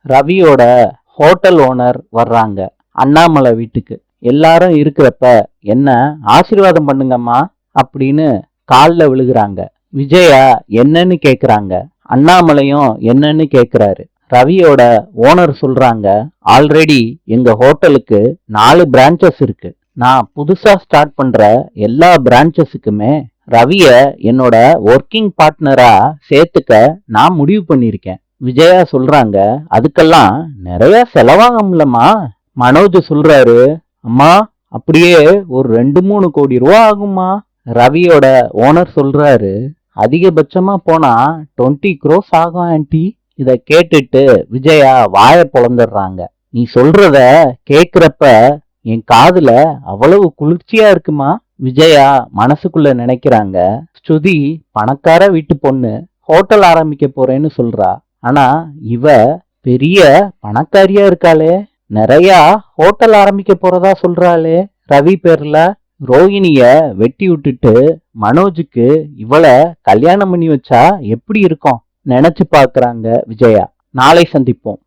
ரவியோட hotel owner வர்றாங்க அண்ணாமலை வீட்டுக்கு. எல்லாரும் இருக்கிறப்ப என்ன ஆசீர்வாதம் பண்ணுங்கம்மா அப்படின்னு கால்ல விழுகிறாங்க. விஜயா என்னன்னு கேக்குறாங்க. அண்ணாமலையும் என்னன்னு கேக்குறாரு. ரவியோட ஓனர் சொல்றாங்க, ஆல்ரெடி எங்க ஹோட்டலுக்கு 4 பிரான்ச்சஸ் இருக்கு. நான் புதுசா ஸ்டார்ட் பண்ற எல்லா பிரான்ச்சஸுக்குமே ரவிய என்னோட ஒர்க்கிங் பார்ட்னரா சேர்த்துக்க நான் முடிவு பண்ணிருக்கேன். விஜயா சொல்றாங்க, அதுக்கெல்லாம் நிறைய செலவாகும்லம்மா. மனோஜ் சொல்றாரு, அம்மா அப்படியே ஒரு 2-3 கோடி ரூபா ஆகும்மா. ரவியோட ஓனர் சொல்றாரு, அதிகபட்சமா போனா 20 crores ஆகும் ஆன்ட்டி. இத கேட்டுட்டு விஜயா வாய பொளந்துடுறாங்க. நீ சொல்றத கேக்குறப்ப என் காதுல அவ்வளவு குளிர்ச்சியா இருக்குமா. விஜயா மனசுக்குள்ள நினைக்கிறாங்க, ஸ்ருதி பணக்கார வீட்டு பொண்ணு ஹோட்டல் ஆரம்பிக்க போறேன்னு சொல்றா. ஆனா இவ பெரிய பணக்காரியா இருக்காளே, நிறைய ஹோட்டல் ஆரம்பிக்க போறதா சொல்றாளே ரவி பேர்ல. ரோகிணிய வெட்டி விட்டுட்டு மனோஜுக்கு இவளை கல்யாணம் பண்ணி வச்சா எப்படி இருக்கும் நினைச்சு பாக்குறாங்க விஜயா. நாளை சந்திப்போம்.